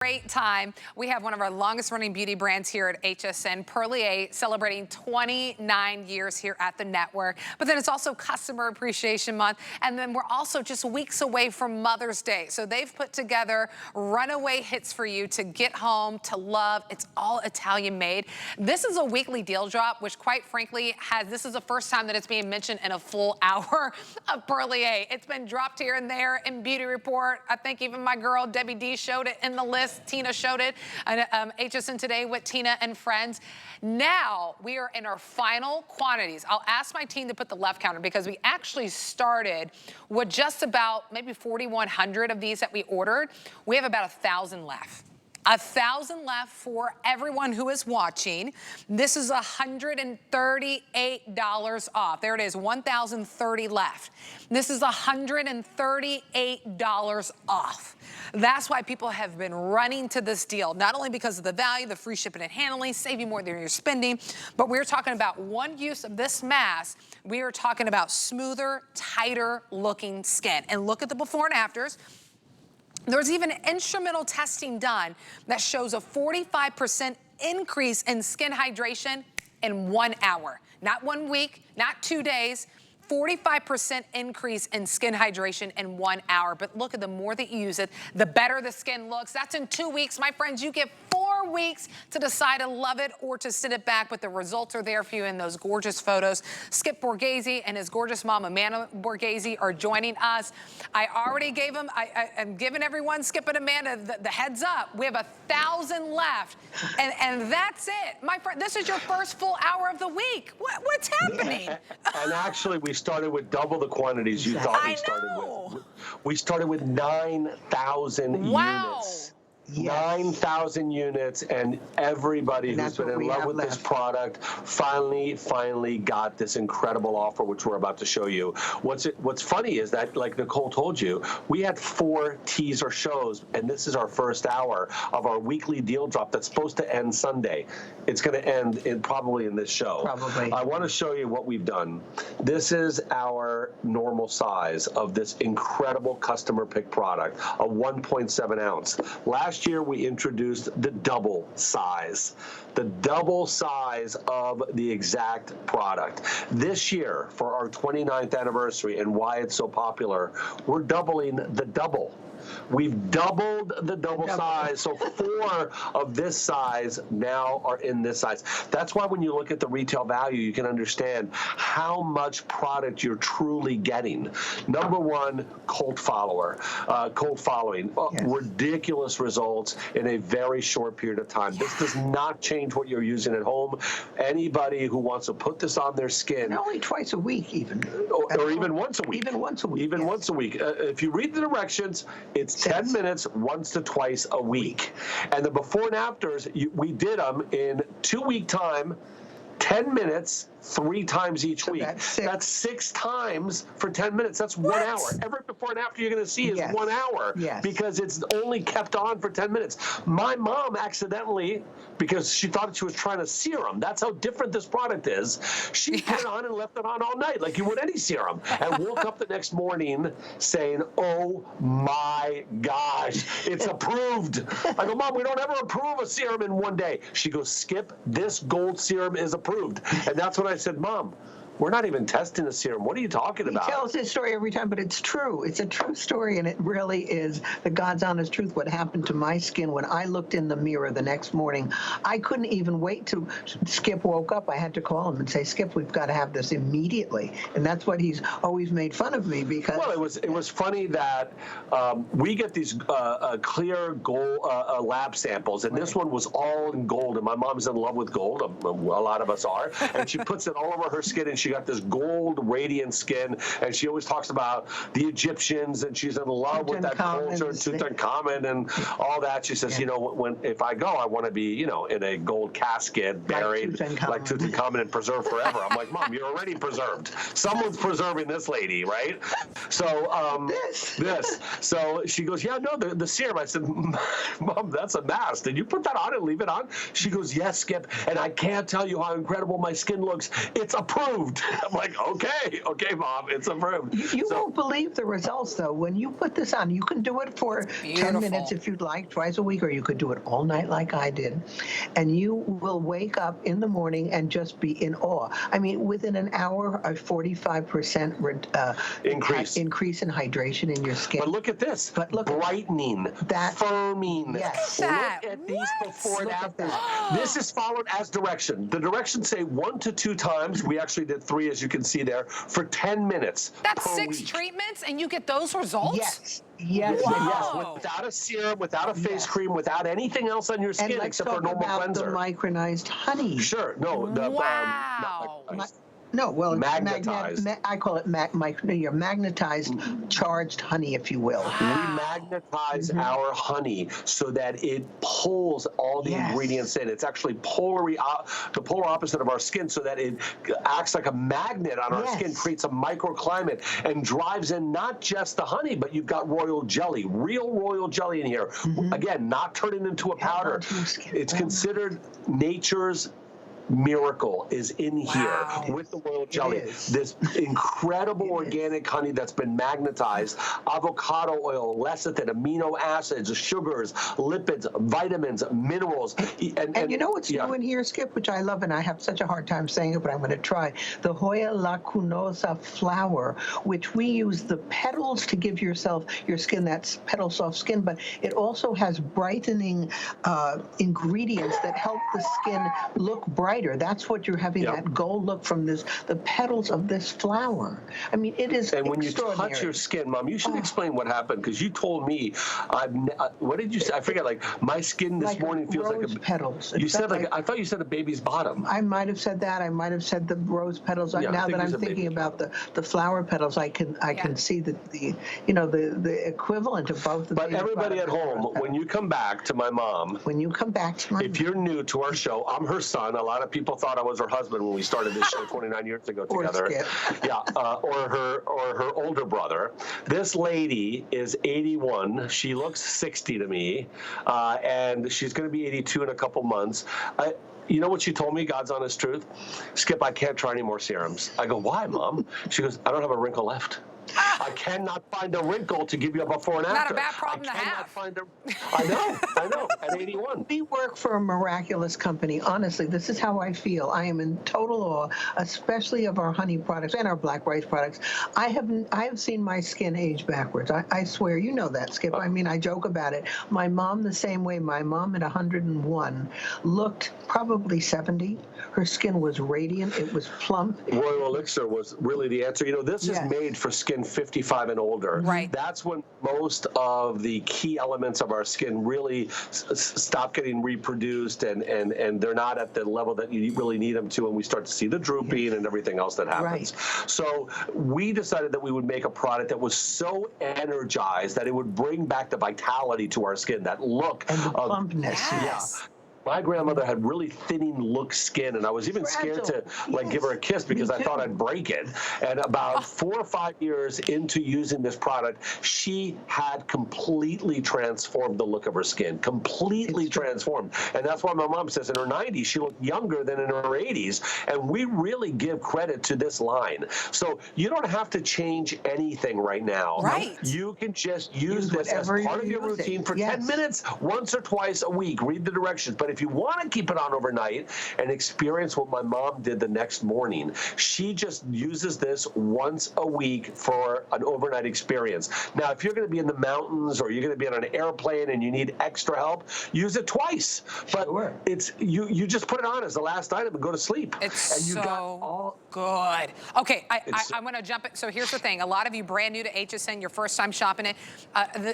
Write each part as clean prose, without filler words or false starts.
Great time. We have one of our longest running beauty brands here at HSN, Perlier, celebrating 29 years here at the network. But then it's also Customer Appreciation Month. And then we're also just weeks away from Mother's Day. So they've put together runaway hits for you to get home, to love. It's all Italian made. This is a weekly deal drop, which quite frankly this is the first time that it's being mentioned in a full hour of Perlier. It's been dropped here and there in Beauty Report. I think even my girl Debbie D showed it in the list. Tina showed it on HSN Today with Tina and friends. Now we are in our final quantities. I'll ask my team to put the left counter because we actually started with just about maybe 4,100 of these that we ordered. We have about 1,000 left. 1,000 left for everyone who is watching. This is $138 off. There it is, 1,030 left. This is $138 off. That's why people have been running to this deal, not only because of the value, the free shipping and handling, save you more than you're spending, but we're talking about one use of this mask. We are talking about smoother, tighter looking skin. And look at the before and afters. There's even instrumental testing done that shows a 45% increase in skin hydration in 1 hour. Not 1 week, not 2 days, 45% increase in skin hydration in 1 hour. But look at the more that you use it, the better the skin looks. That's in 2 weeks. My friends, you get 4 weeks to decide to love it or to sit it back, but the results are there for you in those gorgeous photos. Skip Borghese and his gorgeous mom, Amanda Borghese, are joining us. I already gave them, I'm giving everyone, Skip and Amanda, the heads up. We have 1,000 left, and that's it. My friend, this is your first full hour of the week. What's happening? And actually, we started with double the quantities you thought we started with. We started with 9,000 units. Yes. 9,000 units, and everybody who's been in love with this product finally got this incredible offer, which we're about to show you. What's funny is that, like Nicole told you, we had 4 teaser shows, and this is our first hour of our weekly deal drop that's supposed to end Sunday. It's going to end probably in this show. Probably. I want to show you what we've done. This is our normal size of this incredible customer pick product, a 1.7 ounce. Last year we introduced the double size of the exact product. This year, for our 29th anniversary and why it's so popular, we're doubling the double. We've doubled the double size, so 4 of this size now are in this size. That's why when you look at the retail value, you can understand how much product you're truly getting. Number one, cult following. Yes. Ridiculous results in a very short period of time. This does not change what you're using at home. Anybody who wants to put this on their skin. And only twice a week even. Or even once a week. Even once a week. Even once a week. If you read the directions, it's 10 minutes once to twice a week. And the before and afters, we did them in 2-week time, 10 minutes, 3 times each week. That's 6 times for 10 minutes. That's 1 hour. Every before and after you're going to see is 1 hour because it's only kept on for 10 minutes. My mom accidentally, because she thought she was trying a serum, that's how different this product is, she put it on and left it on all night like you would any serum, and woke up the next morning saying, oh my gosh, it's approved. I go, Mom, we don't ever approve a serum in 1 day. She goes, Skip, this gold serum is approved. And that's when I said, Mom, we're not even testing the serum. What are you talking about? He tells his story every time, but it's true. It's a true story, and it really is the God's honest truth. What happened to my skin when I looked in the mirror the next morning, I couldn't even wait till Skip woke up. I had to call him and say, Skip, we've got to have this immediately. And that's what he's always made fun of me because... Well, it was funny that we get these clear gold lab samples, and this one was all in gold, and my mom's in love with gold. A lot of us are. And she puts it all over her skin, and she got this gold radiant skin, and she always talks about the Egyptians, and she's in love with that culture, Tutankhamun and all that. She says, you know, if I go, I want to be, you know, in a gold casket, buried like Tutankhamun and preserved forever. I'm like, Mom, you're already preserved. Someone's preserving this lady, right? So So she goes, yeah, no, the serum. I said, Mom, that's a mask. Did you put that on and leave it on? She goes, yes, Skip, and I can't tell you how incredible my skin looks. It's approved. I'm like, okay, Mom, it's approved. You won't believe the results, though. When you put this on, you can do it for 10 minutes if you'd like, twice a week, or you could do it all night like I did. And you will wake up in the morning and just be in awe. I mean, within an hour, a 45% increase in hydration in your skin. But look at this. But look, brightening, firming. Yes. Look at these before and after. This is followed as direction. The directions say 1 to 2 times. We actually did 3, as you can see there, for 10 minutes. That's per 6 week. treatments, and you get those results? Yes. Yes. Whoa. Without a serum, without a face cream, without anything else on your skin And let's except for a talk normal about cleanser. the micronized honey. Sure. No. The, Wow. not micronized. No, well, it's Magnetized. I call it your magnetized charged honey, if you will. We magnetize our honey so that it pulls all the ingredients in. It's actually the polar opposite of our skin, so that it acts like a magnet on our skin, creates a microclimate, and drives in not just the honey, but you've got royal jelly, real royal jelly in here. Again, not turning into a powder. It's considered nature's miracle is in here with the royal jelly. This incredible organic honey that's been magnetized, avocado oil, lecithin, amino acids, sugars, lipids, vitamins, minerals. And you know what's new in here, Skip, which I love, and I have such a hard time saying it, but I'm going to try. The Hoya Lacunosa flower, which we use the petals to give your skin that petal soft skin, but it also has brightening ingredients that help the skin look bright. That's what you're having, that gold look from the petals of this flower. I mean, it is And when you extraordinary. touch your skin, Mom, you should explain what happened, because you told me, what did you say? I forget, like, my skin this morning feels like rose petals. You said I thought you said a baby's bottom. I might have said that. I might have said the rose petals. Now that I'm thinking about the flower petals, I can see the equivalent of both of But everybody at home, when you come back to my mom, if you're new to our show, I'm her son. A lot of people thought I was her husband when we started this show 29 years ago together. Or her older brother. This lady is 81. She looks 60 to me, and she's going to be 82 in a couple months. You know what she told me, God's honest truth? Skip, I can't try any more serums. I go, why, Mom? She goes, I don't have a wrinkle left. I cannot find a wrinkle to give you a before and after. Not a bad problem to have. I know, at 81. We work for a miraculous company. Honestly, this is how I feel. I am in total awe, especially of our honey products and our black rice products. I have seen my skin age backwards. I swear, you know that, Skip. I mean, I joke about it. My mom the same way. My mom at 101 looked probably 70. Her skin was radiant. It was plump. Royal Elixir was really the answer. You know, this is made for skin 55 and older. Right. That's when most of the key elements of our skin really stop getting reproduced, and they're not at the level that you really need them to, and we start to see the drooping and everything else that happens. So we decided that we would make a product that was so energized that it would bring back the vitality to our skin, that look and the plumpness. My grandmother had really thinning look skin, and I was even scared to give her a kiss because I thought I'd break it. And about 4 or 5 years into using this product, she had completely transformed the look of her skin, completely transformed. And that's why my mom says in her 90s, she looked younger than in her 80s. And we really give credit to this line. So you don't have to change anything right now. Right. You can just use this as part of your routine for 10 minutes, once or twice a week. Read the directions. But if you want to keep it on overnight and experience what my mom did the next morning, she just uses this once a week for an overnight experience. Now, if you're going to be in the mountains or you're going to be on an airplane and you need extra help, use it twice. But it's you just put it on as the last item and go to sleep. It's you so got all good. Okay, I'm going to jump it. So here's the thing. A lot of you brand new to HSN, your first time shopping it,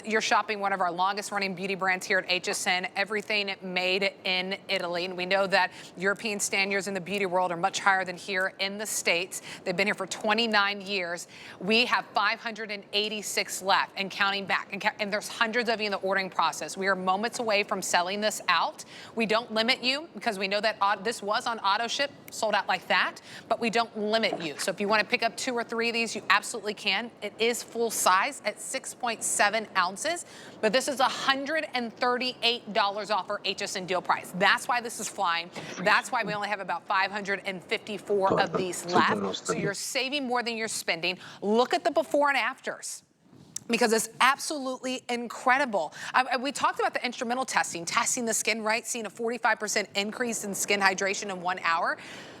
you're shopping one of our longest running beauty brands here at HSN, everything made in Italy. And we know that European standards in the beauty world are much higher than here in the States. They've been here for 29 years. We have 586 left and counting back. And there's hundreds of you in the ordering process. We are moments away from selling this out. We don't limit you because we know that this was on AutoShip, sold out like that, but we don't limit you. So if you want to pick up 2 or 3 of these, you absolutely can. It is full size at 6.7 ounces, but this is $138 off our HSN deal price. price. That's why this is flying. That's why we only have about 554 of these left. So you're saving more than you're spending. Look at the before and afters, because it's absolutely incredible. We talked about the instrumental testing the skin, right? Seeing a 45% increase in skin hydration in 1 hour.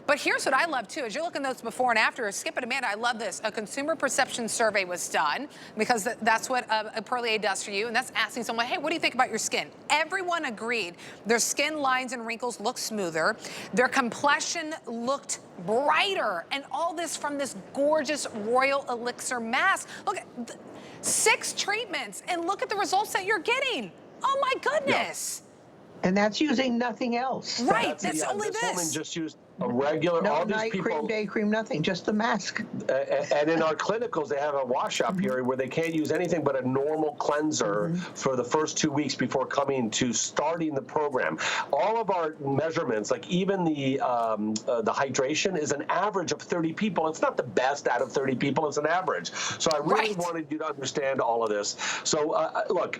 But here's what I love too, as you're looking at those before and after. Skip and Amanda, I love this. A consumer perception survey was done, because that's what a Perlier does for you, and that's asking someone, hey, what do you think about your skin? Everyone agreed their skin lines and wrinkles look smoother, their complexion looked brighter, and all this from this gorgeous Royal Elixir mask. Look at 6 treatments, and look at the results that you're getting. Oh my goodness. And that's using nothing else. Right, that's only this. This woman just used a regular, No all these night people. cream, day cream, nothing, just the mask. And in our clinicals, they have a wash-out period where they can't use anything but a normal cleanser for the first 2 weeks before coming to starting the program. All of our measurements, like even the hydration, is an average of 30 people. It's not the best out of 30 people, it's an average. So I really wanted you to understand all of this. So look,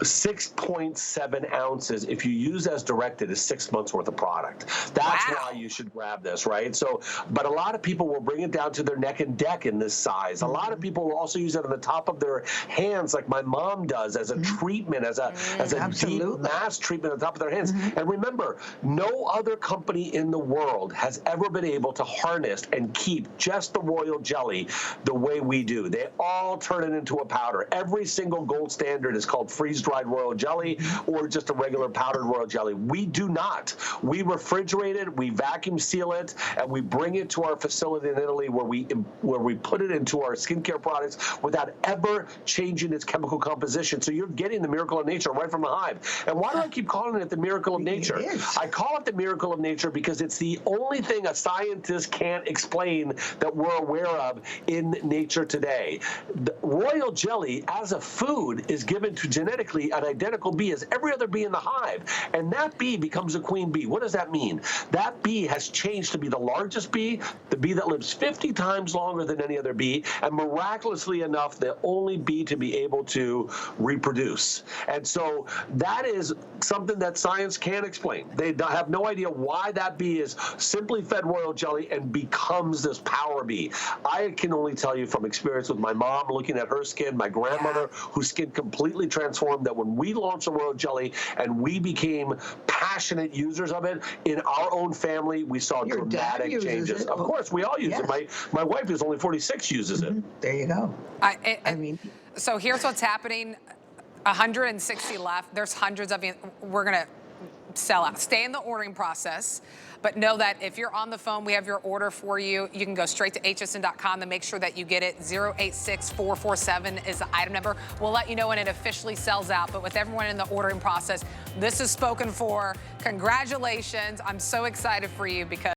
6.7 ounces, if you use as directed, is 6 months worth of product. That's why you should grab this, right? So, but a lot of people will bring it down to their neck and neck in this size. A lot of people will also use it on the top of their hands, like my mom does, as a treatment, as a deep mask treatment on top of their hands. And remember, no other company in the world has ever been able to harness and keep just the royal jelly the way we do. They all turn it into a powder. Every single gold standard is called freeze-dried royal jelly or just a regular powdered royal jelly. We do not. We refrigerate it, we vacuum seal it, and we bring it to our facility in Italy where we put it into our skincare products without ever changing its chemical composition. So you're getting the miracle of nature right from the hive. And why do I keep calling it the miracle of nature? I call it the miracle of nature because it's the only thing a scientist can't explain that we're aware of in nature today. The royal jelly as a food is given to genetically an identical bee as every other bee in the hive, and that bee becomes a queen bee. What does that mean? That bee has changed to be the largest bee, the bee that lives 50 times longer than any other bee, and miraculously enough, the only bee to be able to reproduce. And so that is something that science can't explain. They have no idea why that bee is simply fed royal jelly and becomes this power bee. I can only tell you from experience with my mom, looking at her skin, my grandmother, whose skin completely transformed, that when we launched the royal jelly and we became passionate users of it in our own family, we saw dramatic changes. Of course, we all use it. My wife, who's only 46, uses it. There you go. I mean, so here's what's happening. 160 left. There's hundreds of you. We're going to sell out. Stay in the ordering process, but know that if you're on the phone, we have your order for you. You can go straight to hsn.com to make sure that you get it. 086447 is the item number. We'll let you know when it officially sells out, but with everyone in the ordering process, this is spoken for. Congratulations. I'm so excited for you because